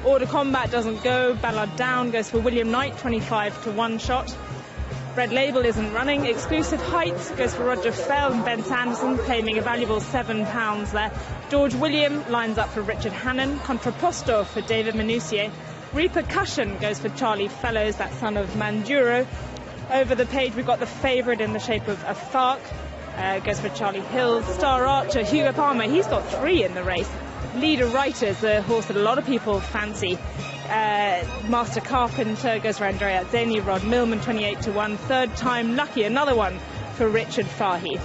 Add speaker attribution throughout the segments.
Speaker 1: Order Combat doesn't go. Ballard Down goes for William Knight, 25 to 1 shot. Red Label isn't running. Exclusive Heights goes for Roger Fell and Ben Sanderson, claiming a valuable £7 there. George William lines up for Richard Hannon. Contrapposto for David Minucier. Repercussion goes for Charlie Fellows, that son of Manduro. Over the page we've got the favourite in the shape of a Fark. Goes for Charlie Hill. Star Archer, Hugo Palmer, he's got 3 in the race. Leader Writers, the horse that a lot of people fancy. Master Carpenter goes for Andrea Zeni. Rod Millman, 28 to 1. Third Time Lucky, another one for Richard Fahey.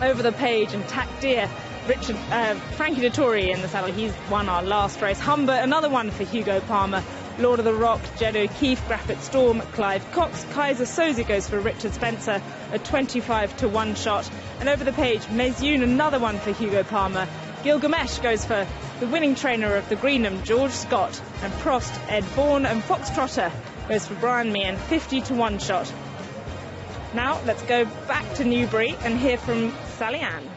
Speaker 1: Over the page, and Tack Deer, Frankie Dettori in the saddle. He's won our last race. Humber, another one for Hugo Palmer. Lord of the Rock, Jed O'Keefe. Graffit Storm, Clive Cox. Kaiser Soze goes for Richard Spencer, a 25 to 1 shot. And over the page, Mezune, another one for Hugo Palmer. Gilgamesh goes for the winning trainer of the Greenham, George Scott. And Prost, Ed Bourne. And Foxtrotter goes for Brian Meehan, 50 to 1 shot. Now let's go back to Newbury and hear from Sally Ann.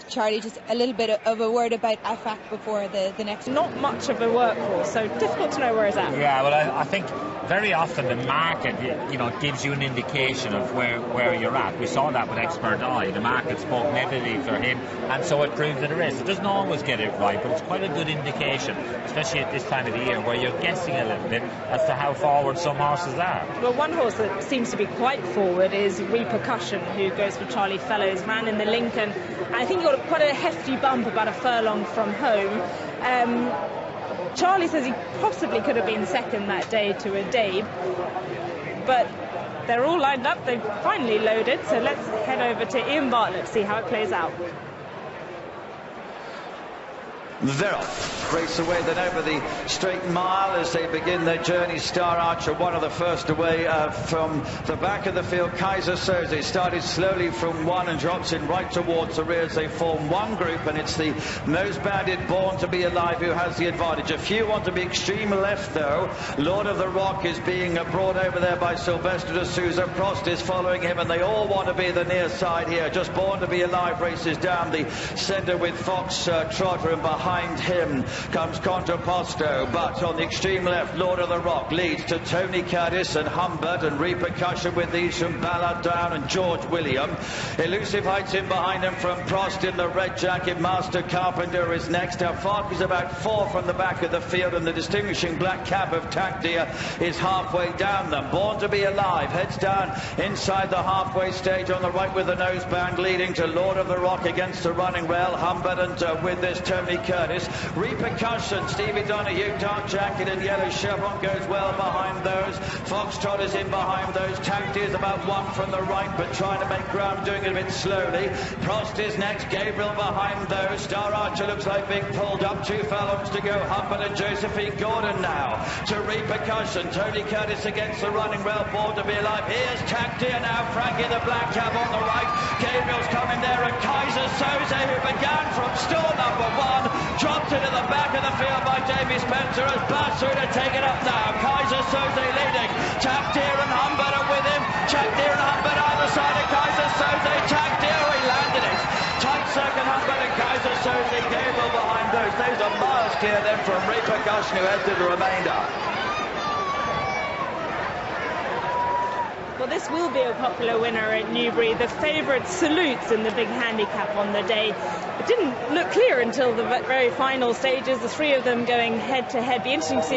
Speaker 2: Charlie, just a little bit of a word about AFAC before the next.
Speaker 1: Not much of a workhorse, so difficult to know where he's at.
Speaker 3: Yeah, well, I think very often the market, gives you an indication of where you're at. We saw that with Expert Eye. The market spoke negatively for him, and so it proved in the race. It doesn't always get it right, but it's quite a good indication, especially at this time of the year, where you're guessing a little bit as to how forward some horses are.
Speaker 1: Well, one horse that seems to be quite forward is Repercussion, who goes for Charlie Fellows, ran in the Lincoln. And I think he got quite a hefty bump about a furlong from home. Charlie says he possibly could have been second that day to a Dabe, but they're all lined up. They've finally loaded, so let's head over to Ian Bartlett to see how it plays out.
Speaker 4: They're off. Race away then over the straight mile as they begin their journey. Star Archer, one of the first away from the back of the field. Kaiser Soze started slowly from 1 and drops in right towards the rear as they form one group, and it's the nose banded Born to Be Alive who has the advantage. A few want to be extreme left though. Lord of the Rock is being brought over there by Sylvester de Souza. Prost is following him, and they all want to be the near side here. Just Born to Be Alive races down the centre with Fox Trotter, and behind him comes Contrapposto, but on the extreme left Lord of the Rock leads to Tony Curtis and Humbert, and Repercussion with these from Ballard Down and George William. Elusive Heights in behind them from Prost in the red jacket. Master Carpenter is next. Fark is about 4 from the back of the field, and the distinguishing black cap of Tack Deer is halfway down them. Born to Be Alive heads down inside the halfway stage on the right with the noseband, leading to Lord of the Rock against the running rail. Humbert and with this Tony Curtis. Repercussion, Stevie Donahue, dark jacket and yellow chevron goes well behind those. Foxtrot is in behind those. Tack Deer is about 1 from the right, but trying to make ground, doing it a bit slowly. Prost is next, Gabriel behind those. Star Archer looks like being pulled up. 2 furlongs to go. Humbert and Josephine Gordon now to Repercussion. Tony Curtis against the running rail. Born to Be Alive. Here's Tack Deer now. Frankie the black cap on the right. Gabriel's coming there, and Kaiser Soze, who began from stall number 1, dropped into the back of the field by Davy Spencer, as Basu to take it up now. Kaiser Soze leading. Tack Deer and Humbert are with him. Tack Deer and Humbert either side of Kaiser Soze. Tack Deer, he landed it. Tight second, Humbert and Kaiser Soze. Gabriel behind those. Those are miles clear then from Repercussion, who heads to the remainder.
Speaker 1: Well, this will be a popular winner at Newbury. The favourite Salutes in the big handicap on the day. It didn't look clear until the very final stages, the 3 of them going head to head. Be interesting to see